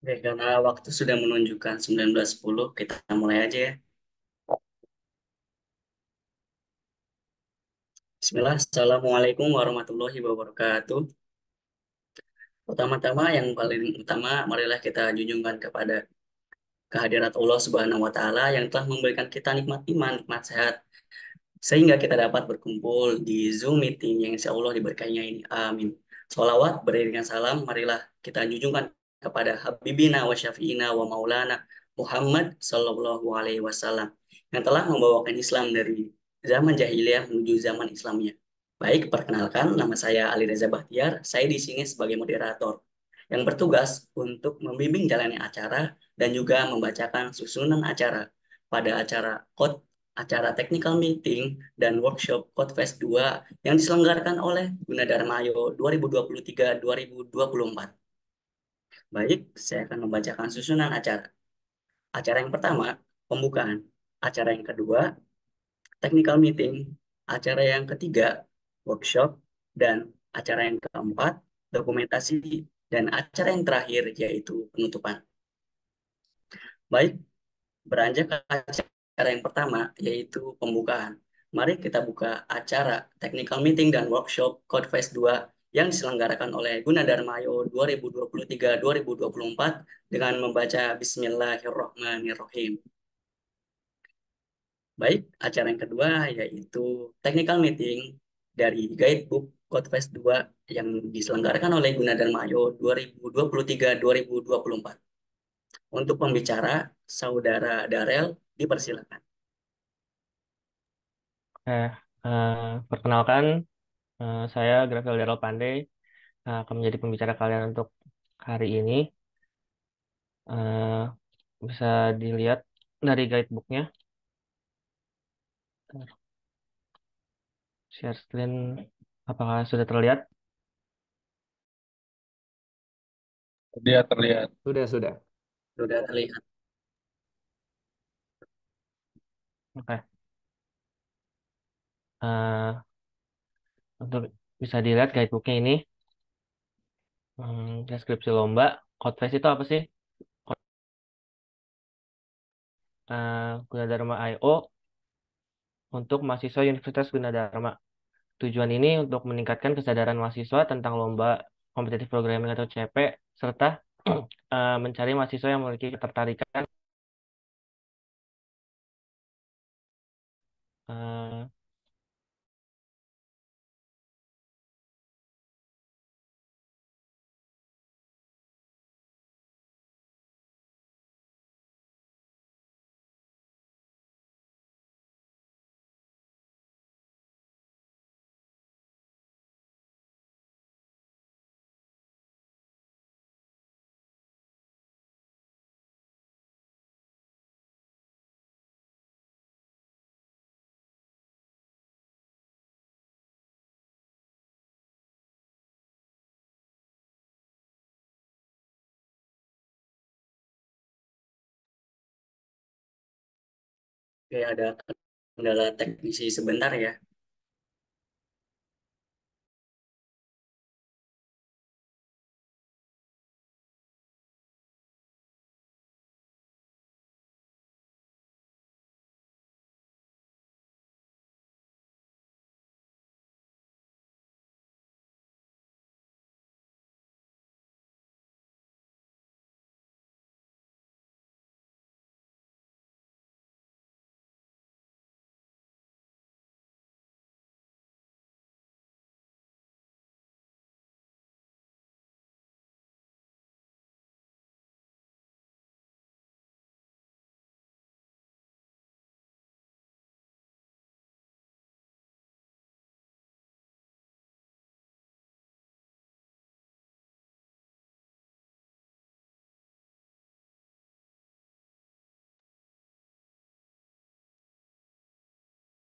Oke, karena waktu sudah menunjukkan 19.10, kita mulai aja ya. Bismillah, Assalamualaikum warahmatullahi wabarakatuh. Pertama-tama, yang paling utama, marilah kita junjungkan kepada kehadirat Allah Subhanahu wa Ta'ala yang telah memberikan kita nikmat iman, nikmat sehat, sehingga kita dapat berkumpul di Zoom meeting yang insya Allah diberkahinya ini. Amin. Salawat beriringan salam, marilah kita junjungkan kepada Habibina wa Syafi'ina wa Maulana Muhammad Sallallahu Alaihi Wasallam yang telah membawakan Islam dari zaman jahiliyah menuju zaman Islamnya. Baik, perkenalkan, nama saya Ali Reza Bahtiar. Saya di sini sebagai moderator yang bertugas untuk membimbing jalannya acara dan juga membacakan susunan acara pada acara technical meeting dan workshop Codefest 2 yang diselenggarakan oleh Gunadarma Ayo 2023-2024. Baik, saya akan membacakan susunan acara. Acara yang pertama, pembukaan. Acara yang kedua, technical meeting. Acara yang ketiga, workshop. Dan acara yang keempat, dokumentasi. Dan acara yang terakhir, yaitu penutupan. Baik, beranjak ke acara yang pertama, yaitu pembukaan. Mari kita buka acara technical meeting dan workshop Codefest 2 yang diselenggarakan oleh Gunadarmayo 2023-2024 dengan membaca Bismillahirrahmanirrahim. Baik, acara yang kedua yaitu technical meeting dari Guidebook Codefest 2 yang diselenggarakan oleh Gunadarmayo 2023-2024. Untuk pembicara, Saudara Darel, dipersilakan. Eh, eh, Perkenalkan, saya Gravel Daryl Pandey akan menjadi pembicara kalian untuk hari ini. Eh, Bisa dilihat dari guidebooknya. Share screen, apakah sudah terlihat? Dia terlihat. Sudah. Sudah terlihat. Oke. Eh, untuk bisa dilihat guidebooknya ini, deskripsi lomba. Codefest itu apa sih? Gunadarma I.O. untuk mahasiswa Universitas Gunadarma. Tujuan ini untuk meningkatkan kesadaran mahasiswa tentang lomba kompetitif programming atau CP, serta mencari mahasiswa yang memiliki ketertarikan eh, Oke, ada kendala teknisi sebentar ya.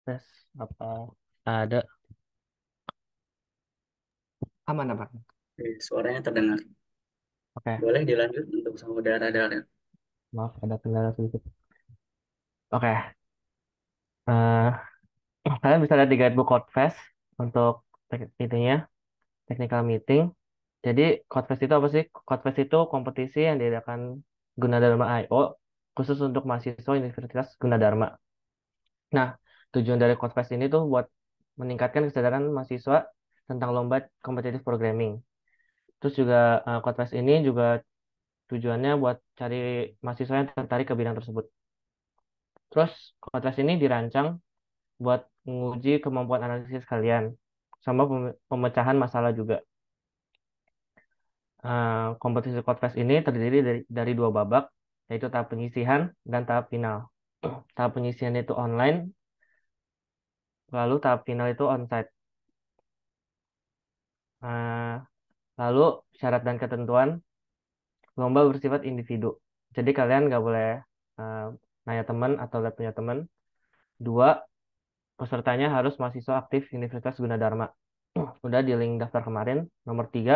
tes apa ada aman apa? Oke, suaranya terdengar. Oke, Boleh dilanjut untuk saudara Darel. maaf ada kendala sedikit. Oke, eh, kalian bisa lihat di guidebook Codefest untuk itunya technical meeting. Jadi Codefest itu apa sih? Codefest itu kompetisi yang diadakan Gunadarma I.O. khusus untuk mahasiswa Universitas Gunadarma. Nah, tujuan dari Codefest ini tuh buat meningkatkan kesadaran mahasiswa tentang lomba kompetitif programming. Terus juga Codefest ini juga tujuannya buat cari mahasiswa yang tertarik ke bidang tersebut. Terus Codefest ini dirancang buat menguji kemampuan analisis kalian sama pemecahan masalah juga. Kompetisi Codefest ini terdiri dari dua babak, yaitu tahap penyisihan dan tahap final. Tahap penyisihan itu online, lalu tahap final itu onsite. Eh, Lalu syarat dan ketentuan lomba bersifat individu. Jadi kalian nggak boleh eh, nanya teman atau lihat punya teman. Dua, pesertanya harus mahasiswa aktif Universitas Gunadarma. Udah di link daftar kemarin. Nomor tiga,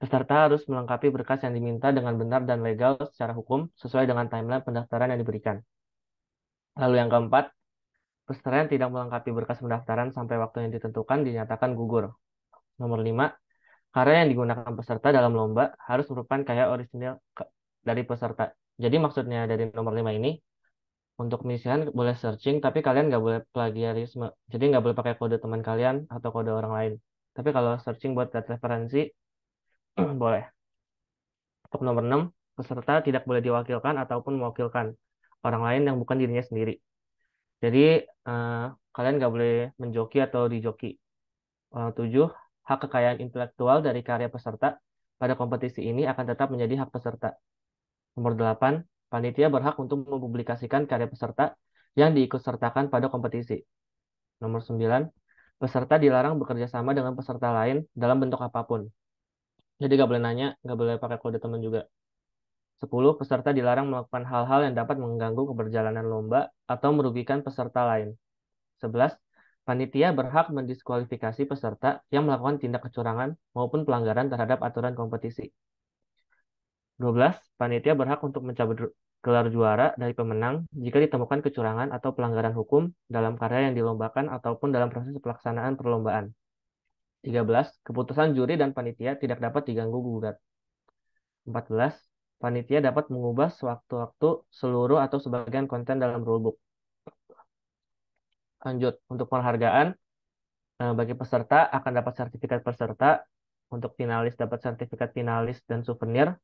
peserta harus melengkapi berkas yang diminta dengan benar dan legal secara hukum sesuai dengan timeline pendaftaran yang diberikan. Lalu yang keempat, peserta yang tidak melengkapi berkas pendaftaran sampai waktu yang ditentukan dinyatakan gugur. Nomor lima, karya yang digunakan peserta dalam lomba harus merupakan karya orisinil dari peserta. Jadi maksudnya dari nomor 5 ini, untuk penyisihan boleh searching, tapi kalian nggak boleh plagiarisme. Jadi nggak boleh pakai kode teman kalian atau kode orang lain. Tapi kalau searching buat data referensi, boleh. Untuk nomor 6, peserta tidak boleh diwakilkan ataupun mewakilkan orang lain yang bukan dirinya sendiri. Jadi eh, kalian nggak boleh menjoki atau dijoki. 7, hak kekayaan intelektual dari karya peserta pada kompetisi ini akan tetap menjadi hak peserta. Nomor 8, panitia berhak untuk mempublikasikan karya peserta yang diikutsertakan pada kompetisi. Nomor 9, peserta dilarang bekerja sama dengan peserta lain dalam bentuk apapun. Jadi nggak boleh nanya, nggak boleh pakai kode teman juga. 10, peserta dilarang melakukan hal-hal yang dapat mengganggu keberjalanan lomba atau merugikan peserta lain. 11, panitia berhak mendiskualifikasi peserta yang melakukan tindak kecurangan maupun pelanggaran terhadap aturan kompetisi. 12, panitia berhak untuk mencabut gelar juara dari pemenang jika ditemukan kecurangan atau pelanggaran hukum dalam karya yang dilombakan ataupun dalam proses pelaksanaan perlombaan. 13, keputusan juri dan panitia tidak dapat diganggu gugat. 14, panitia dapat mengubah sewaktu-waktu seluruh atau sebagian konten dalam rulebook. Lanjut, untuk penghargaan, bagi peserta akan dapat sertifikat peserta, untuk finalis dapat sertifikat finalis dan souvenir,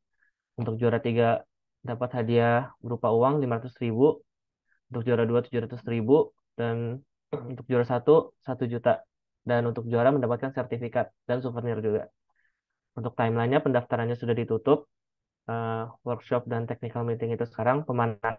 untuk juara 3 dapat hadiah berupa uang 500.000, untuk juara 2 700.000, dan untuk juara 1 1 juta. Dan untuk juara mendapatkan sertifikat dan souvenir juga. Untuk timelinenya pendaftarannya sudah ditutup, workshop dan technical meeting itu sekarang pemanasan.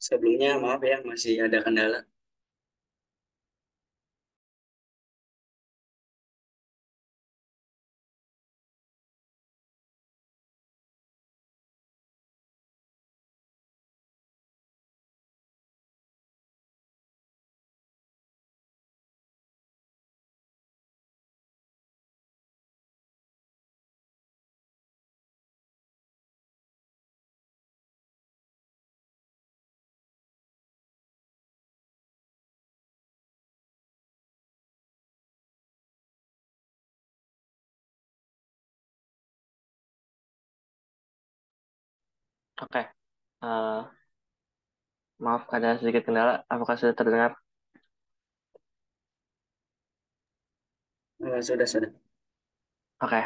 Sebelumnya maaf ya masih ada kendala. Oke, maaf ada sedikit kendala. Apakah sudah terdengar? Sudah. Oke,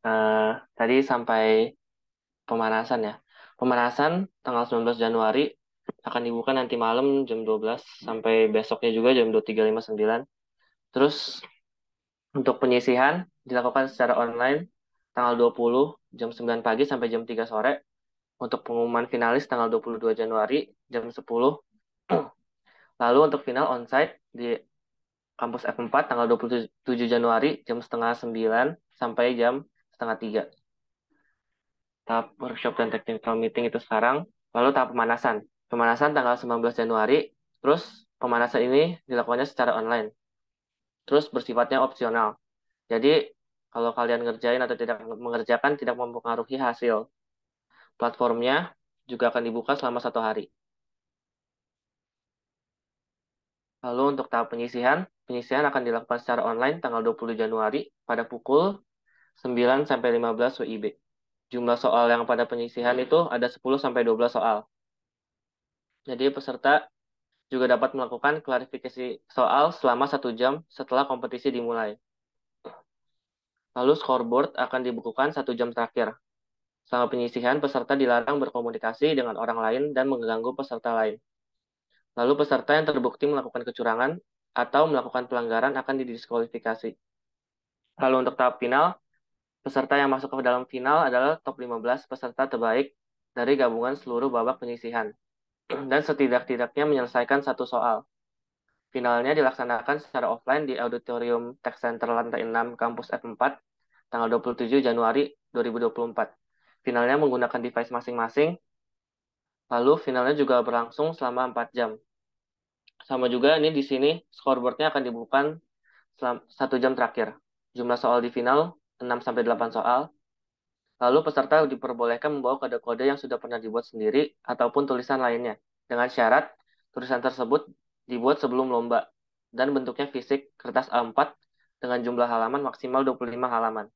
eh, tadi sampai pemanasan ya. Pemanasan tanggal 19 Januari akan dibuka nanti malam jam 12 sampai besoknya juga jam 23.59. Terus untuk penyisihan dilakukan secara online tanggal 20 jam 9 pagi sampai jam 3 sore. Untuk pengumuman finalis tanggal 22 Januari jam 10. Lalu untuk final onsite di kampus F4 tanggal 27 Januari jam setengah 9 sampai jam setengah 3. Tahap workshop dan technical meeting itu sekarang. Lalu tahap pemanasan. Pemanasan tanggal 19 Januari. Terus pemanasan ini dilakukannya secara online. Terus bersifatnya opsional. Jadi kalau kalian ngerjain atau tidak mengerjakan tidak mempengaruhi hasil. Platformnya juga akan dibuka selama 1 hari. Lalu untuk tahap penyisihan akan dilakukan secara online tanggal 20 Januari pada pukul 9 sampai 15 WIB. Jumlah soal yang pada penyisihan itu ada 10 sampai 12 soal. Jadi peserta juga dapat melakukan klarifikasi soal selama 1 jam setelah kompetisi dimulai. Lalu scoreboard akan dibukukan 1 jam terakhir. Selama penyisihan, peserta dilarang berkomunikasi dengan orang lain dan mengganggu peserta lain. Lalu peserta yang terbukti melakukan kecurangan atau melakukan pelanggaran akan didiskualifikasi. Lalu untuk tahap final, peserta yang masuk ke dalam final adalah top 15 peserta terbaik dari gabungan seluruh babak penyisihan dan setidak-tidaknya menyelesaikan 1 soal. Finalnya dilaksanakan secara offline di Auditorium Tech Center lantai 6 Kampus F4 tanggal 27 Januari 2024. Finalnya menggunakan device masing-masing, lalu finalnya juga berlangsung selama 4 jam. Sama juga ini di sini scoreboardnya akan dibuka selama 1 jam terakhir. Jumlah soal di final 6-8 soal. Lalu peserta diperbolehkan membawa kode-kode yang sudah pernah dibuat sendiri ataupun tulisan lainnya. Dengan syarat tulisan tersebut dibuat sebelum lomba dan bentuknya fisik kertas A4 dengan jumlah halaman maksimal 25 halaman.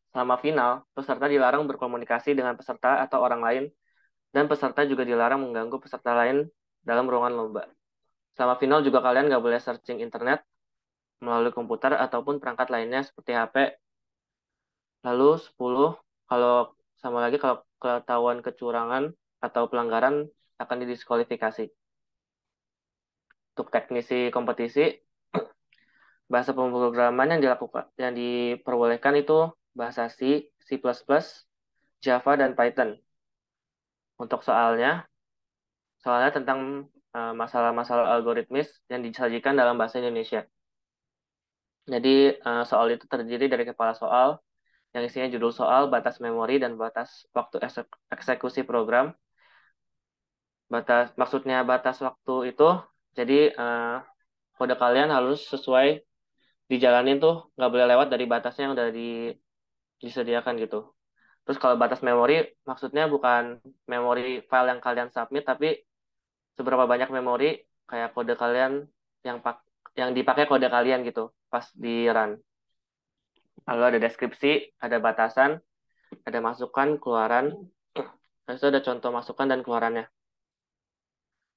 Selama final, peserta dilarang berkomunikasi dengan peserta atau orang lain dan peserta juga dilarang mengganggu peserta lain dalam ruangan lomba. Selama final juga kalian nggak boleh searching internet melalui komputer ataupun perangkat lainnya seperti HP. Lalu 10, kalau sama lagi kalau ketahuan kecurangan atau pelanggaran akan didiskualifikasi. Untuk teknisi kompetisi, bahasa pemrograman yang diperbolehkan itu bahasa C, C++, Java, dan Python. Untuk soalnya tentang masalah-masalah algoritmis yang disajikan dalam bahasa Indonesia. Jadi soal itu terdiri dari kepala soal yang isinya judul soal, batas memori, dan batas waktu eksekusi program. Maksudnya batas waktu itu, jadi kode kalian harus sesuai dijalanin tuh, nggak boleh lewat dari batasnya yang udah disediakan gitu. Terus kalau batas memori, maksudnya bukan memori file yang kalian submit, tapi seberapa banyak memori kayak kode kalian yang yang dipakai kode kalian gitu pas di run. Lalu ada deskripsi, ada batasan, ada masukan, keluaran, dan itu ada contoh masukan dan keluarannya.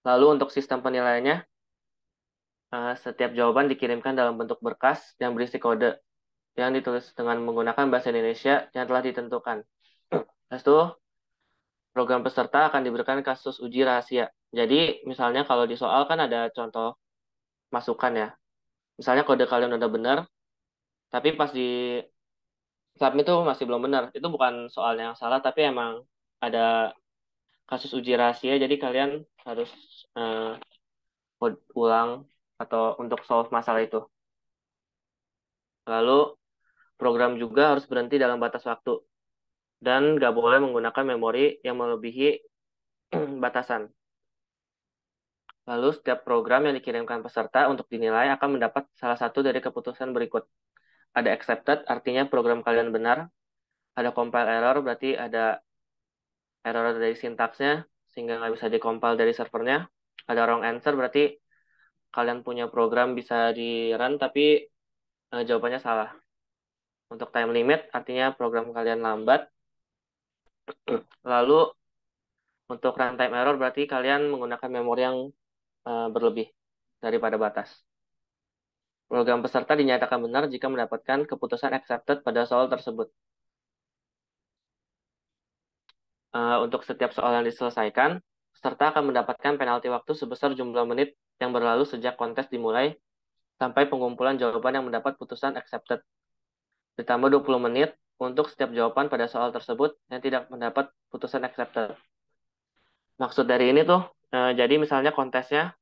Lalu untuk sistem penilaiannya, setiap jawaban dikirimkan dalam bentuk berkas yang berisi kode yang ditulis dengan menggunakan bahasa Indonesia yang telah ditentukan. Lalu itu, program peserta akan diberikan kasus uji rahasia. Jadi, misalnya kalau di soal kan ada contoh masukan ya. Misalnya kode kalian udah benar, tapi pas di submit itu masih belum benar. Itu bukan soalnya yang salah, tapi emang ada kasus uji rahasia. Jadi kalian harus code ulang atau untuk solve masalah itu. Lalu program juga harus berhenti dalam batas waktu dan nggak boleh menggunakan memori yang melebihi batasan. Lalu setiap program yang dikirimkan peserta untuk dinilai akan mendapat salah satu dari keputusan berikut. Ada accepted, artinya program kalian benar. Ada compile error, berarti ada error dari sintaksnya, sehingga nggak bisa dikompil dari servernya. Ada wrong answer, berarti kalian punya program bisa di-run, tapi jawabannya salah. Untuk time limit, artinya program kalian lambat. Lalu Untuk runtime error berarti kalian menggunakan memori yang berlebih daripada batas. Program peserta dinyatakan benar jika mendapatkan keputusan accepted pada soal tersebut. Untuk setiap soal yang diselesaikan, peserta akan mendapatkan penalti waktu sebesar jumlah menit yang berlalu sejak kontes dimulai sampai pengumpulan jawaban yang mendapat putusan accepted. Ditambah 20 menit untuk setiap jawaban pada soal tersebut yang tidak mendapat putusan accepted. Maksud dari ini tuh, jadi misalnya kontesnya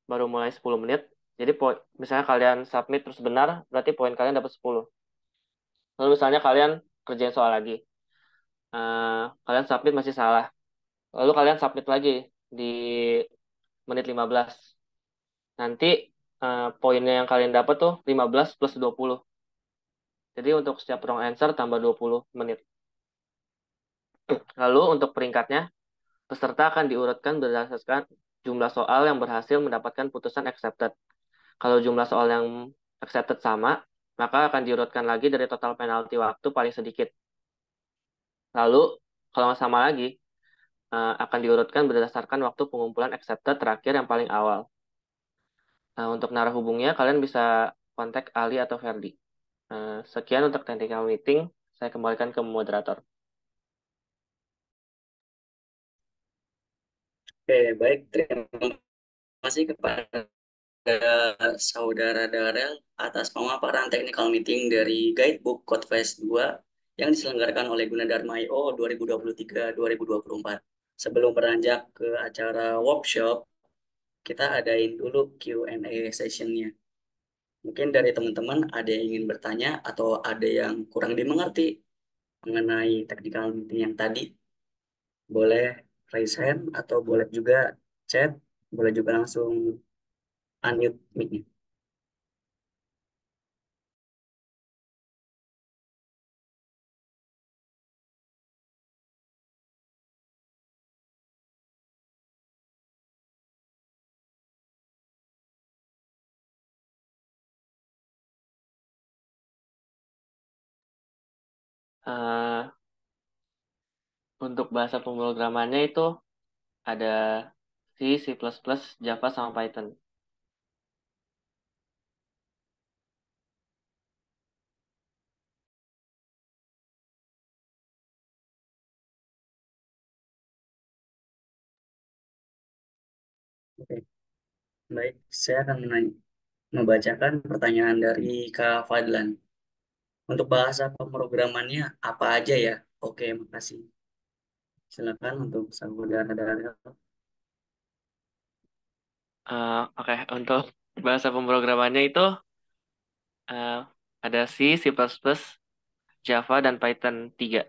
baru mulai 10 menit, jadi misalnya kalian submit terus benar, berarti poin kalian dapat 10. Lalu misalnya kalian kerjain soal lagi, kalian submit masih salah, lalu kalian submit lagi di menit 15. Nanti poinnya yang kalian dapat tuh 15 plus 20. Jadi untuk setiap wrong answer tambah 20 menit. Lalu untuk peringkatnya, peserta akan diurutkan berdasarkan jumlah soal yang berhasil mendapatkan putusan accepted. Kalau jumlah soal yang accepted sama, maka akan diurutkan lagi dari total penalti waktu paling sedikit. Lalu, kalau sama lagi, akan diurutkan berdasarkan waktu pengumpulan accepted terakhir yang paling awal. Nah, untuk narah hubungnya, kalian bisa kontak Ali atau Ferdi. Sekian untuk technical meeting. Saya kembalikan ke moderator. Oke, baik. Terima kasih kepada Saudara Darel atas pemaparan technical meeting dari Guidebook Codefest 2 yang diselenggarakan oleh Gunadarma IO 2023-2024. Sebelum beranjak ke acara workshop, kita adain dulu Q&A sessionnya. Mungkin dari teman-teman ada yang ingin bertanya atau ada yang kurang dimengerti mengenai technical meeting yang tadi. Boleh raise hand atau boleh juga chat, boleh juga langsung unmute mic-nya. Eh, untuk bahasa pemrogramannya itu ada C, C++, Java, sama Python. Oke, baik. Saya akan membacakan pertanyaan dari Kak Fadlan. Untuk bahasa pemrogramannya apa aja ya? Oke, makasih. Silakan untuk saudara Darel. Oke, untuk bahasa pemrogramannya itu eh, ada C, C++, Java, dan Python 3.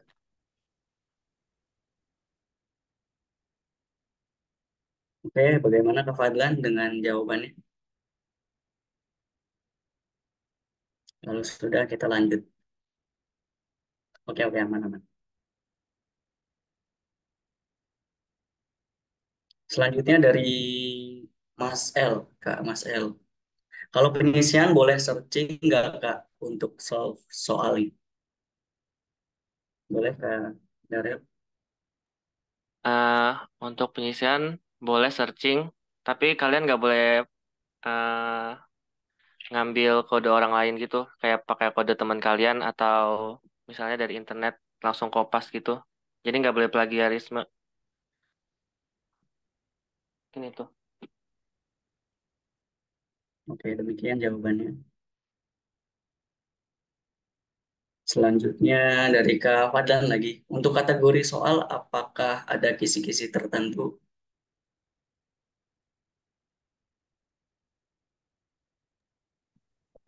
Oke, bagaimana Kak Fadlan dengan jawabannya? Lalu sudah kita lanjut. Oke, oke, aman, aman. Selanjutnya dari Mas L, Kak Mas L. Kalau pengisian boleh searching nggak Kak untuk solve soal ini? Boleh Kak Darel? Eh, untuk penyisian boleh searching, tapi kalian nggak boleh eh, ngambil kode orang lain gitu, kayak pakai kode teman kalian atau misalnya dari internet langsung kopas gitu. Jadi nggak boleh plagiarisme. Ini tuh. Oke, demikian jawabannya. Selanjutnya dari Kak Fadlan lagi. Untuk kategori soal, apakah ada kisi-kisi tertentu?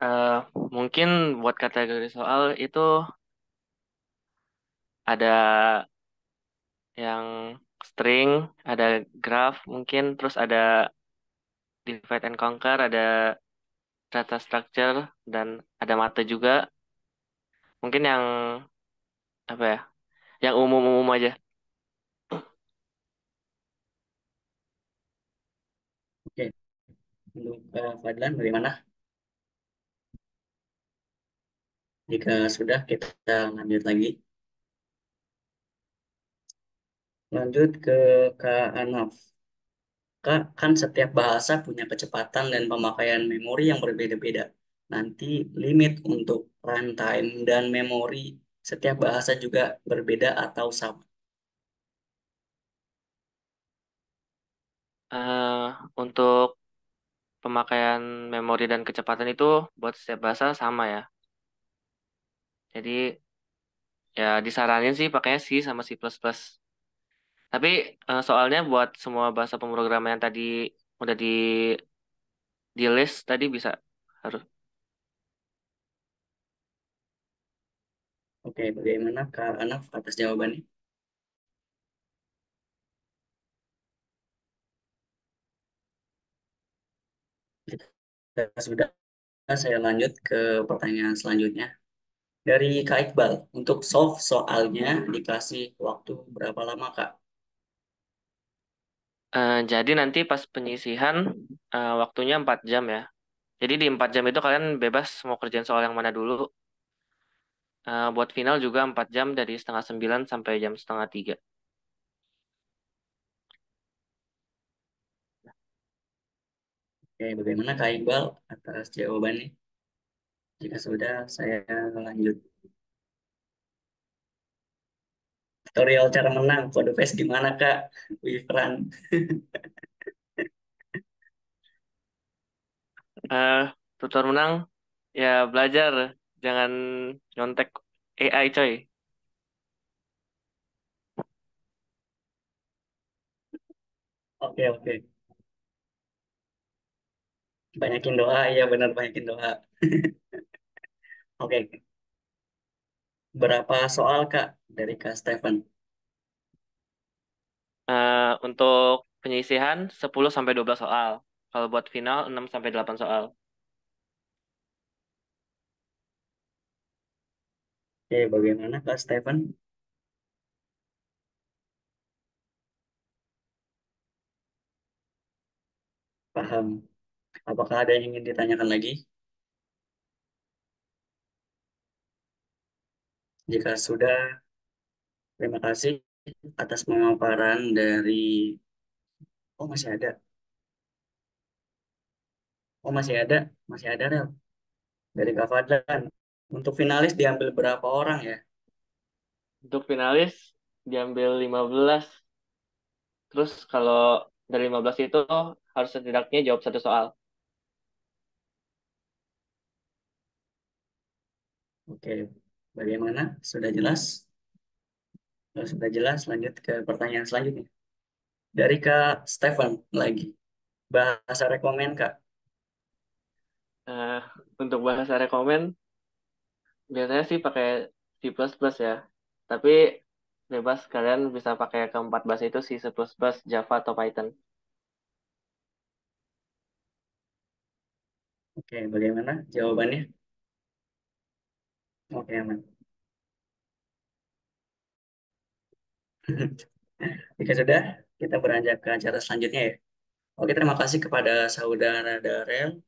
Eh, Mungkin buat kategori soal itu ada yang string, ada graph mungkin, terus ada divide and conquer, ada data structure, dan ada mata juga. Mungkin yang apa ya? Yang umum-umum aja. Oke, untuk Kak Fadlan bagaimana? Jika sudah, kita lanjut lagi. Lanjut ke Kak Anaf. Kak, kan setiap bahasa punya kecepatan dan pemakaian memori yang berbeda-beda. Nanti limit untuk runtime dan memori setiap bahasa juga berbeda atau sama. Eh, untuk pemakaian memori dan kecepatan itu buat setiap bahasa sama ya. Jadi ya disaranin sih pakainya C sama C++. Tapi soalnya buat semua bahasa pemrograman yang tadi udah di list tadi bisa harus. Oke, bagaimana Kak Anaf atas jawabannya? Jika sudah, saya lanjut ke pertanyaan selanjutnya. Dari Kak Iqbal, untuk solve soalnya dikasih waktu berapa lama, Kak? Jadi nanti pas penyisihan waktunya 4 jam ya. Jadi di 4 jam itu kalian bebas mau kerjain soal yang mana dulu. Buat final juga 4 jam dari setengah 9 sampai jam setengah 3. Oke, bagaimana Kak Iqbal atas jawabannya? Jika sudah, saya lanjut. Tutorial cara menang, kode face gimana, Kak? Wifran. Eh, Tutor menang ya belajar, jangan nyontek AI coy. Oke, oke. Banyakin doa, iya benar banyakin doa. Oke, berapa soal, Kak, dari Kak Stephen? Untuk penyisihan 10 sampai 12 soal. Kalau buat final 6 sampai 8 soal. Oke, bagaimana Kak Stephen? Paham. Apakah ada yang ingin ditanyakan lagi? Jika sudah, terima kasih atas pemaparan dari... Oh, masih ada. Oh, masih ada, Rel. Dari Kak Fadlan. Untuk finalis diambil berapa orang ya? Untuk finalis diambil 15. Terus kalau dari 15 itu harus setidaknya jawab satu soal. Oke, bagaimana? Sudah jelas? Kalau sudah jelas, lanjut ke pertanyaan selanjutnya. Dari Kak Stephen lagi. Bahasa rekomen, Kak. Eh, untuk bahasa rekomen biasanya sih pakai C++ ya. Tapi bebas kalian bisa pakai keempat bahasa itu C++, Java atau Python. Oke, bagaimana jawabannya? Oke, aman. Jika sudah, kita beranjak ke acara selanjutnya ya. Oke, terima kasih kepada saudara Darel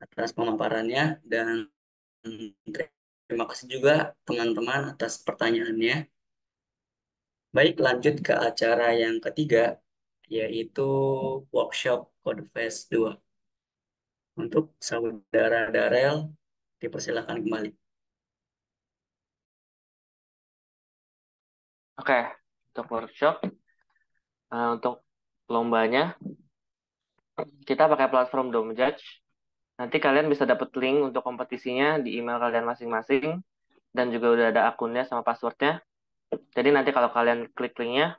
atas pemaparannya dan terima kasih juga teman-teman atas pertanyaannya. Baik, lanjut ke acara yang ketiga, yaitu workshop Codefest 2. Untuk saudara Darel, dipersilakan kembali. Oke, untuk workshop, untuk lombanya kita pakai platform Dome Judge. Nanti kalian bisa dapat link untuk kompetisinya di email kalian masing-masing dan juga udah ada akunnya sama passwordnya. Jadi nanti kalau kalian klik linknya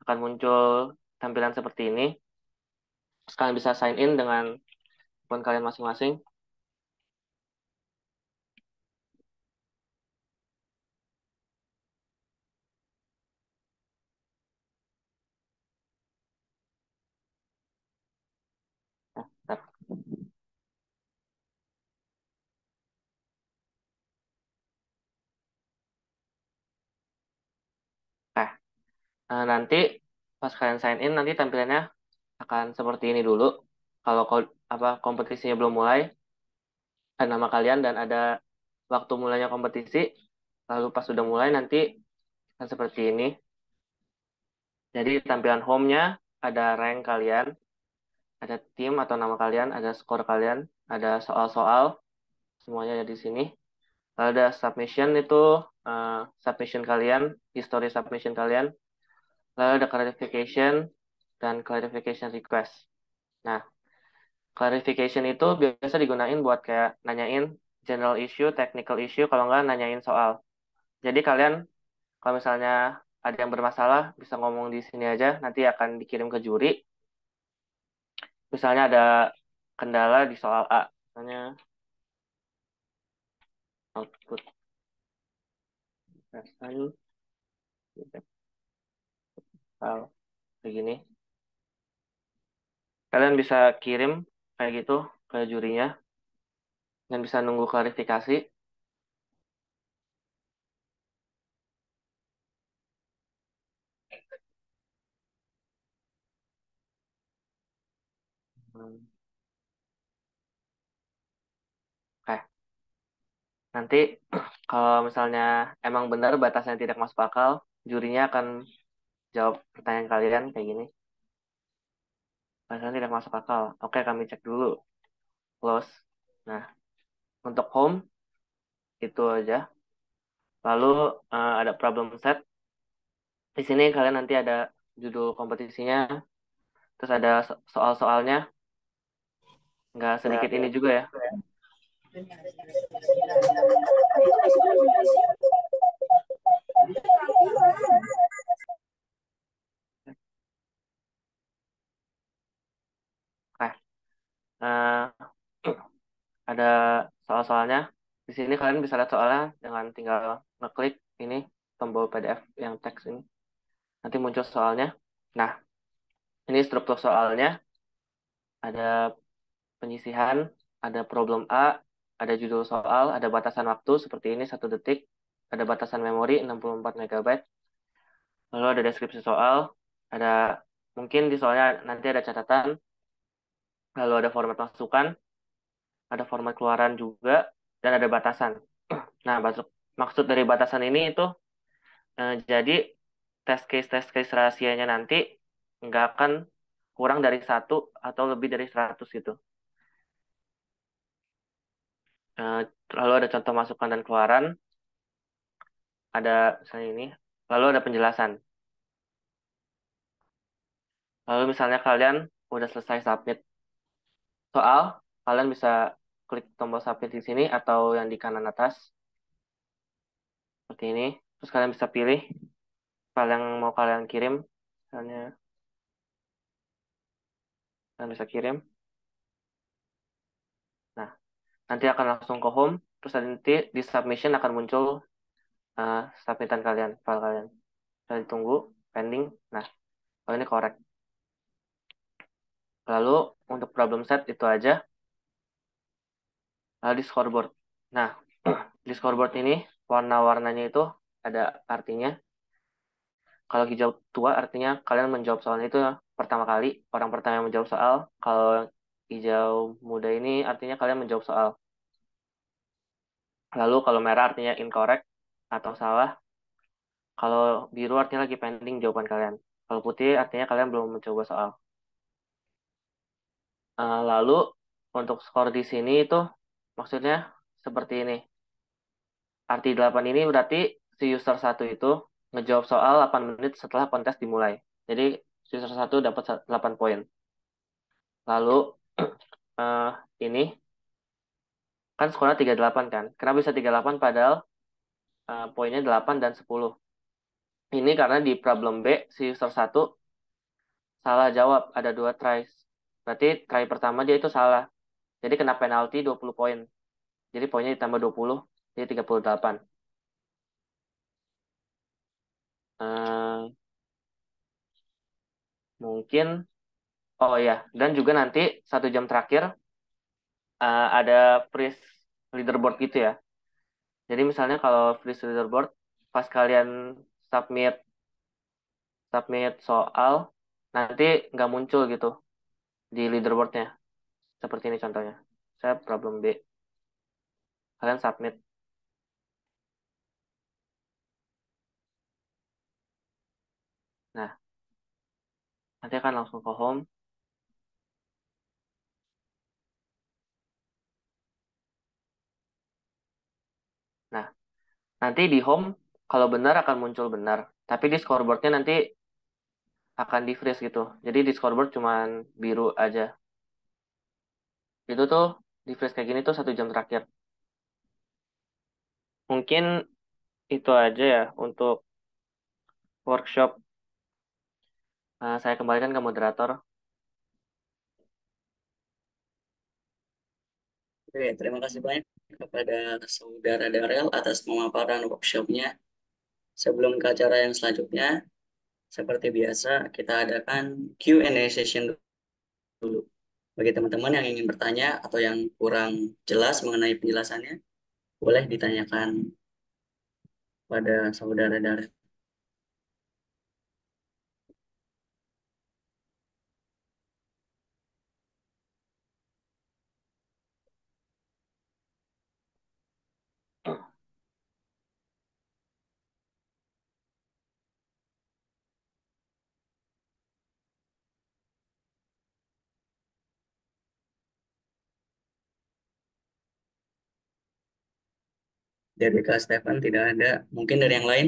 akan muncul tampilan seperti ini. Terus kalian bisa sign in dengan akun kalian masing-masing. Nah, bentar. Nah, nanti pas kalian sign in nanti tampilannya akan seperti ini dulu. Kalau kompetisinya belum mulai, ada nama kalian dan ada waktu mulainya kompetisi. Lalu pas sudah mulai nanti akan seperti ini. Jadi tampilan home-nya ada rank kalian, ada tim atau nama kalian, ada skor kalian, ada soal-soal, semuanya ada di sini. Lalu ada submission itu submission kalian, history submission kalian. Lalu ada clarification dan clarification request. Nah, clarification itu biasa digunain buat kayak nanyain general issue, technical issue, kalau nggak nanyain soal. Jadi kalian kalau misalnya ada yang bermasalah bisa ngomong di sini aja, nanti akan dikirim ke juri. Misalnya ada kendala di soal A, misalnya output person file begini. Kalian bisa kirim kayak gitu ke jurinya dan bisa nunggu klarifikasi. Hmm, Oke, nanti kalau misalnya emang benar batasnya tidak masuk akal, jurinya akan jawab pertanyaan kalian kayak gini. Batasnya tidak masuk akal. Oke, kami cek dulu. Close. Nah, untuk home itu aja. Lalu ada problem set. Di sini kalian nanti ada judul kompetisinya, terus ada soal-soalnya. Nggak sedikit ini juga ya. Oke. Eh, ada soal-soalnya. Di sini kalian bisa lihat soalnya dengan tinggal ngeklik ini tombol PDF yang teks ini. Nanti muncul soalnya. Nah, ini struktur soalnya. Ada penyisihan, ada problem A, ada judul soal, ada batasan waktu seperti ini 1 detik, ada batasan memori 64 MB, lalu ada deskripsi soal, ada mungkin di soalnya nanti ada catatan, lalu ada format masukan, ada format keluaran juga, dan ada batasan. Nah, maksud dari batasan ini itu jadi test case rahasianya nanti nggak akan kurang dari 1 atau lebih dari 100 gitu. Eh, Lalu ada contoh masukan dan keluaran, ada misalnya ini, lalu ada penjelasan. Lalu misalnya kalian udah selesai submit soal, kalian bisa klik tombol submit di sini atau yang di kanan atas, seperti ini. Terus kalian bisa pilih file yang mau kalian kirim, misalnya kalian bisa kirim. Nah, nanti akan langsung ke home, terus nanti di submission akan muncul submitan kalian, file kalian. Kita ditunggu, pending. Nah, kalau ini correct. Lalu untuk problem set itu aja. Lalu di scoreboard. Nah, di scoreboard ini warna-warnanya itu ada artinya. Kalau hijau tua artinya kalian menjawab soalnya itu pertama kali, orang pertama yang menjawab soal. Kalau hijau muda ini artinya kalian menjawab soal. Lalu kalau merah artinya incorrect atau salah. Kalau biru artinya lagi pending jawaban kalian. Kalau putih artinya kalian belum mencoba soal. Lalu untuk skor di sini itu maksudnya seperti ini. Arti 8 ini berarti si user satu itu ngejawab soal 8 menit setelah kontes dimulai. Jadi user satu dapat 8 poin. Lalu eh, ini kan skornya 38 kan. Kenapa bisa 38 padahal poinnya 8 dan 10. Ini karena di problem B si user satu salah jawab, ada 2 tries. Berarti try pertama dia itu salah. Jadi kena penalti 20 poin. Jadi poinnya ditambah 20, jadi 38. Eh, Mungkin, oh ya, dan juga nanti 1 jam terakhir ada freeze leaderboard gitu ya. Jadi misalnya kalau freeze leaderboard, pas kalian submit submit soal, nanti nggak muncul gitu di leaderboardnya. Seperti ini contohnya. Saya problem B. Kalian submit. Nah, Nanti akan langsung ke home. Nah, nanti di home kalau benar akan muncul benar. Tapi di scoreboardnya nanti akan di freeze gitu. Jadi di scoreboard cuman biru aja. Itu tuh di freeze kayak gini tuh 1 jam terakhir. Mungkin itu aja ya untuk workshop. Saya kembalikan ke moderator. Oke, terima kasih banyak kepada Saudara Darel atas pemaparan workshopnya. Sebelum ke acara yang selanjutnya, seperti biasa, kita adakan Q&A session dulu. Bagi teman-teman yang ingin bertanya atau yang kurang jelas mengenai penjelasannya, boleh ditanyakan pada Saudara Darel. Dari Kak Stefan tidak ada. Mungkin dari yang lain?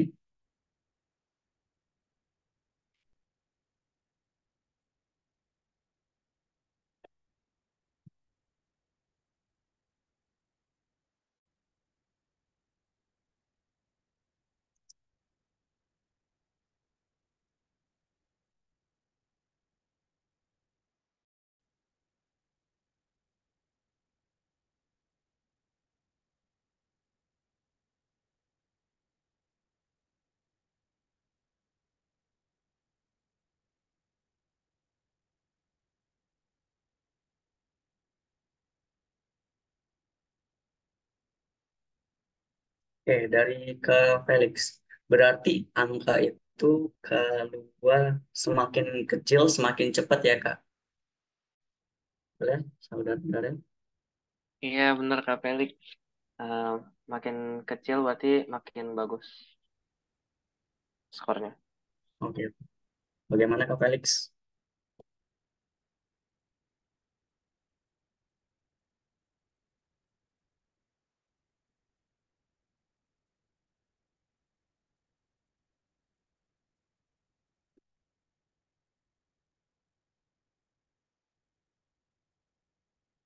Oke, dari Kak Felix. Berarti angka itu keluar semakin kecil, semakin cepat ya, Kak? Boleh, Saudara Darel? Iya bener Kak Pelik. Eh, Makin kecil berarti makin bagus skornya. Oke. Bagaimana Kak Felix?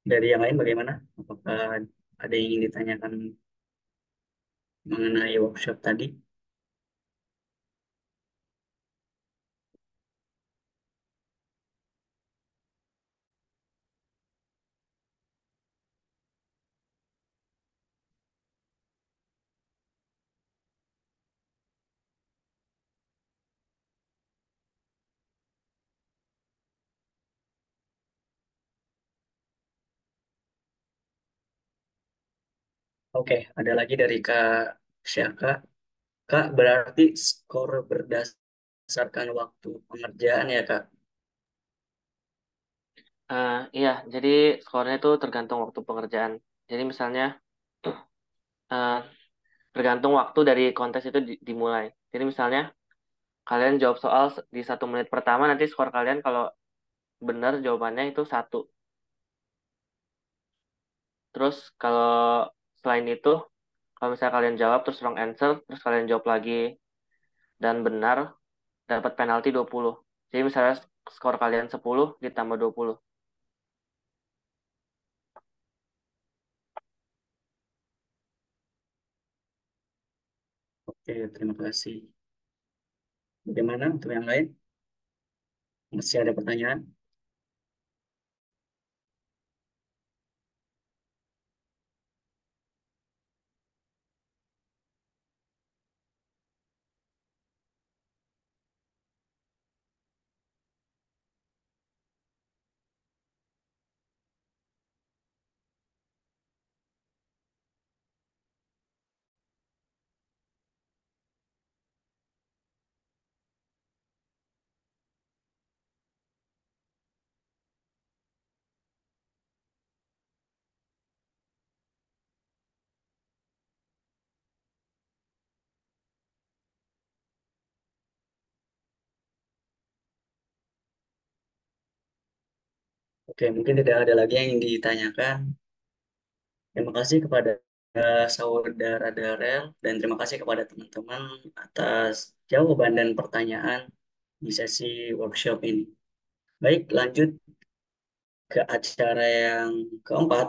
Dari yang lain bagaimana? Apakah ada yang ingin ditanyakan mengenai workshop tadi? Oke, ada lagi dari Kak Syaka. Kak, berarti skor berdasarkan waktu pengerjaan ya, Kak? Iya, jadi skornya itu tergantung waktu pengerjaan. Jadi misalnya eh, tergantung waktu dari kontes itu dimulai. Jadi misalnya kalian jawab soal di 1 menit pertama, nanti skor kalian kalau benar jawabannya itu 1. Terus kalau selain itu, kalau misalnya kalian jawab terus wrong answer, terus kalian jawab lagi dan benar, dapat penalti 20. Jadi misalnya skor kalian 10 ditambah 20. Oke, terima kasih. Bagaimana untuk yang lain? Masih ada pertanyaan? Oke, mungkin tidak ada lagi yang ingin ditanyakan. Terima kasih kepada saudara Darel dan terima kasih kepada teman-teman atas jawaban dan pertanyaan di sesi workshop ini. Baik, lanjut ke acara yang keempat,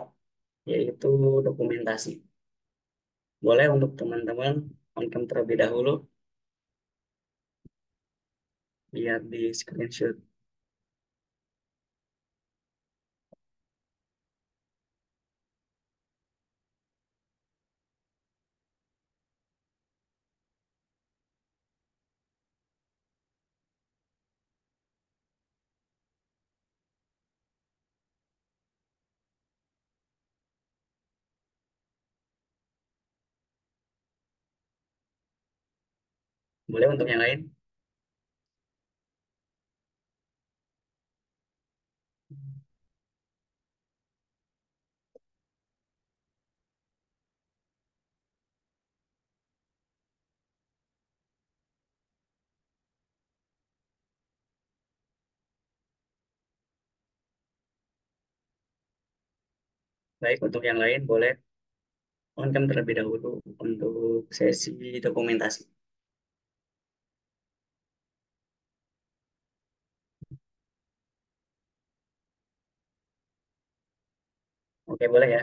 yaitu dokumentasi. Boleh untuk teman-teman on-cam terlebih dahulu, lihat di screenshot. Boleh untuk yang lain? Baik, untuk yang lain boleh on-cam terlebih dahulu untuk sesi dokumentasi. Oke, boleh ya.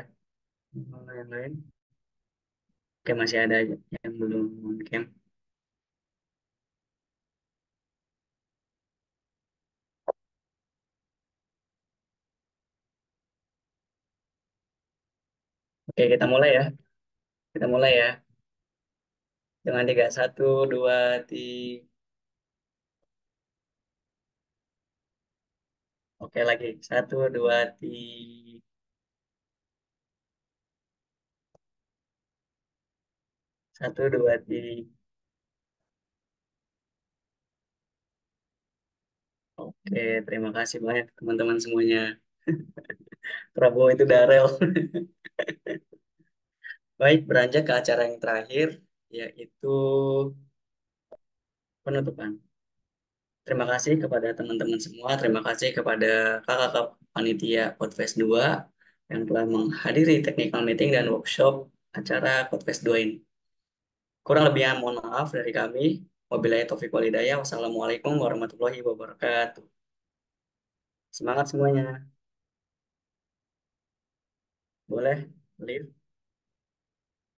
Kalau yang lain? Oke, masih ada yang belum on-cam. Oke, kita mulai ya. Kita mulai ya. Dengan tiga, satu, dua, tiga. Oke, lagi. Satu, dua, tiga. Satu, dua, tiga. Oke, terima kasih banyak teman-teman semuanya. Prabowo itu Darel. Baik, beranjak ke acara yang terakhir, yaitu penutupan. Terima kasih kepada teman-teman semua. Terima kasih kepada kakak-kakak panitia Podfest 2 yang telah menghadiri technical meeting dan workshop acara Podfest 2 ini. Kurang lebihnya mohon maaf dari kami. Wabillahi taufiq walhidayah. Wassalamualaikum warahmatullahi wabarakatuh. Semangat semuanya. Boleh, live.